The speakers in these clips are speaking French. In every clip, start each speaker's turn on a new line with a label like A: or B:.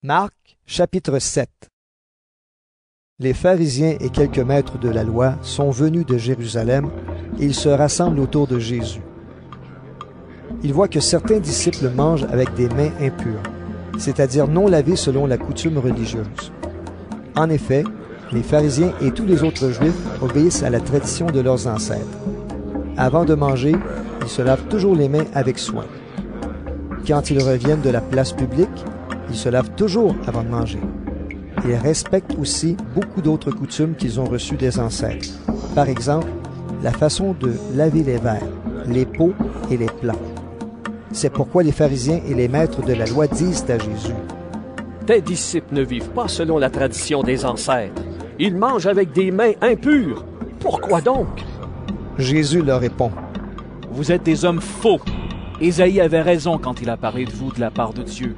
A: Marc, chapitre 7. Les pharisiens et quelques maîtres de la loi sont venus de Jérusalem et ils se rassemblent autour de Jésus. Ils voient que certains disciples mangent avec des mains impures, c'est-à-dire non lavées selon la coutume religieuse. En effet, les pharisiens et tous les autres juifs obéissent à la tradition de leurs ancêtres. Avant de manger, ils se lavent toujours les mains avec soin. Quand ils reviennent de la place publique, ils se lavent toujours avant de manger. Ils respectent aussi beaucoup d'autres coutumes qu'ils ont reçues des ancêtres. Par exemple, la façon de laver les verres, les pots et les plats. C'est pourquoi les pharisiens et les maîtres de la loi disent à Jésus:
B: « Tes disciples ne vivent pas selon la tradition des ancêtres. Ils mangent avec des mains impures. Pourquoi donc? »
A: Jésus leur répond:
C: « Vous êtes des hommes faux. Ésaïe avait raison quand il a parlé de vous de la part de Dieu.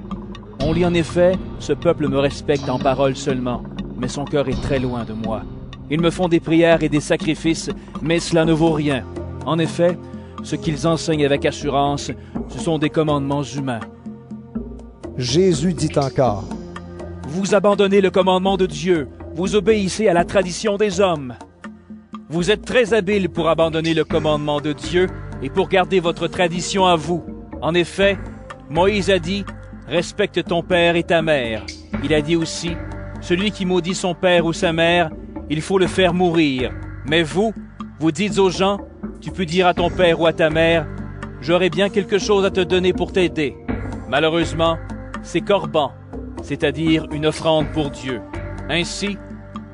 C: On lit en effet, ce peuple me respecte en parole seulement, mais son cœur est très loin de moi. Ils me font des prières et des sacrifices, mais cela ne vaut rien. En effet, ce qu'ils enseignent avec assurance, ce sont des commandements humains. »
A: Jésus dit encore:
C: « Vous abandonnez le commandement de Dieu, vous obéissez à la tradition des hommes. Vous êtes très habiles pour abandonner le commandement de Dieu et pour garder votre tradition à vous. En effet, Moïse a dit: « Respecte ton père et ta mère. » Il a dit aussi: « Celui qui maudit son père ou sa mère, il faut le faire mourir. » Mais vous dites aux gens: « Tu peux dire à ton père ou à ta mère: « J'aurai bien quelque chose à te donner pour t'aider. » Malheureusement, c'est corban, c'est-à-dire une offrande pour Dieu. Ainsi,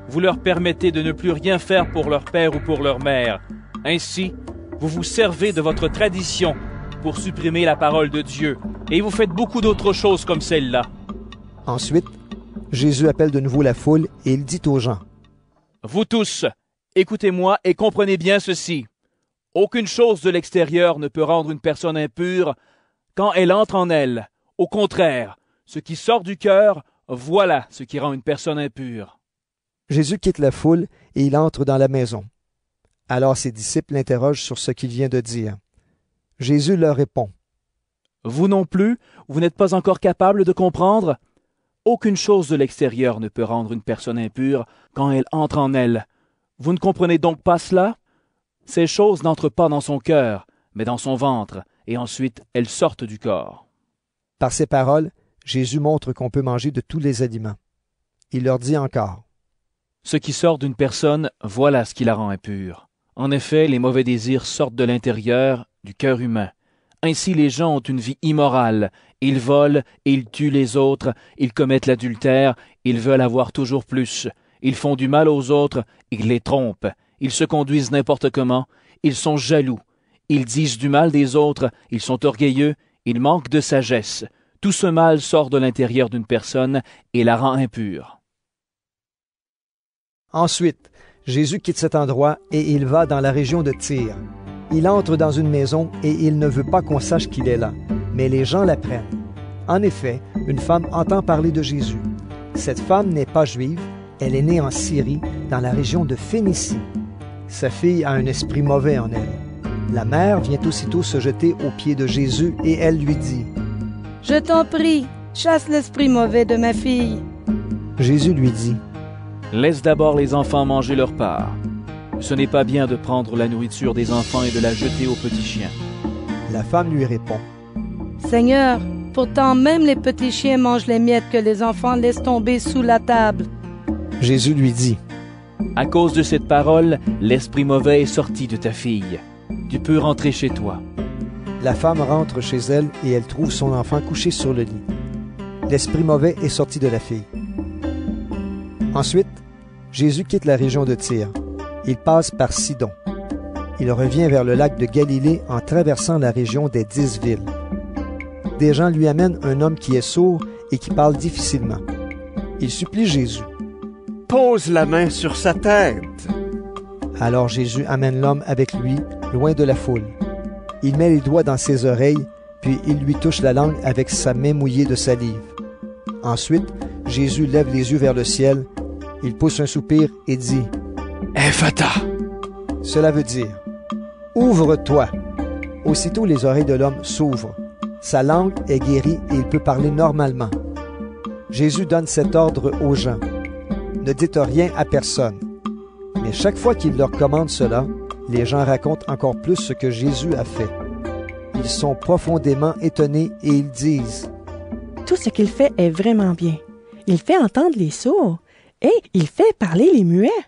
C: vous leur permettez de ne plus rien faire pour leur père ou pour leur mère. Ainsi, vous vous servez de votre tradition pour supprimer la parole de Dieu, et vous faites beaucoup d'autres choses comme celle-là.
A: Ensuite, Jésus appelle de nouveau la foule et il dit aux gens:
C: « Vous tous, écoutez-moi et comprenez bien ceci. Aucune chose de l'extérieur ne peut rendre une personne impure quand elle entre en elle. Au contraire, ce qui sort du cœur, voilà ce qui rend une personne impure. »
A: Jésus quitte la foule et il entre dans la maison. Alors ses disciples l'interrogent sur ce qu'il vient de dire. Jésus leur répond:
C: « Vous non plus, vous n'êtes pas encore capable de comprendre? Aucune chose de l'extérieur ne peut rendre une personne impure quand elle entre en elle. Vous ne comprenez donc pas cela? Ces choses n'entrent pas dans son cœur, mais dans son ventre, et ensuite elles sortent du corps. »
A: Par ces paroles, Jésus montre qu'on peut manger de tous les aliments. Il leur dit encore:
C: « Ce qui sort d'une personne, voilà ce qui la rend impure. En effet, les mauvais désirs sortent de l'intérieur, du cœur humain. Ainsi les gens ont une vie immorale. Ils volent et ils tuent les autres, ils commettent l'adultère, ils veulent avoir toujours plus. Ils font du mal aux autres, ils les trompent. Ils se conduisent n'importe comment, ils sont jaloux. Ils disent du mal des autres, ils sont orgueilleux, ils manquent de sagesse. Tout ce mal sort de l'intérieur d'une personne et la rend impure. »
A: Ensuite, Jésus quitte cet endroit et il va dans la région de Tyr. Il entre dans une maison et il ne veut pas qu'on sache qu'il est là, mais les gens l'apprennent. En effet, une femme entend parler de Jésus. Cette femme n'est pas juive, elle est née en Syrie, dans la région de Phénicie. Sa fille a un esprit mauvais en elle. La mère vient aussitôt se jeter aux pieds de Jésus et elle lui dit:
D: « Je t'en prie, chasse l'esprit mauvais de ma fille. »
A: Jésus lui dit:
C: « Laisse d'abord les enfants manger leur part. Ce n'est pas bien de prendre la nourriture des enfants et de la jeter aux petits chiens. »
A: La femme lui répond:
D: « Seigneur, pourtant même les petits chiens mangent les miettes que les enfants laissent tomber sous la table. »
A: Jésus lui dit:
C: « À cause de cette parole, l'esprit mauvais est sorti de ta fille. Tu peux rentrer chez toi. »
A: La femme rentre chez elle et elle trouve son enfant couché sur le lit. L'esprit mauvais est sorti de la fille. Ensuite, Jésus quitte la région de Tyr. Il passe par Sidon. Il revient vers le lac de Galilée en traversant la région des 10 villes. Des gens lui amènent un homme qui est sourd et qui parle difficilement. Il supplie Jésus:
E: « Pose la main sur sa tête. »
A: Alors Jésus amène l'homme avec lui, loin de la foule. Il met les doigts dans ses oreilles, puis il lui touche la langue avec sa main mouillée de salive. Ensuite, Jésus lève les yeux vers le ciel, il pousse un soupir et dit: «
E: Ephata !»
A: Cela veut dire: « Ouvre-toi !» Aussitôt les oreilles de l'homme s'ouvrent. Sa langue est guérie et il peut parler normalement. Jésus donne cet ordre aux gens. Ne dites rien à personne. Mais chaque fois qu'il leur commande cela, les gens racontent encore plus ce que Jésus a fait. Ils sont profondément étonnés et ils disent:
F: Tout ce qu'il fait est vraiment bien. Il fait entendre les sourds et il fait parler les muets.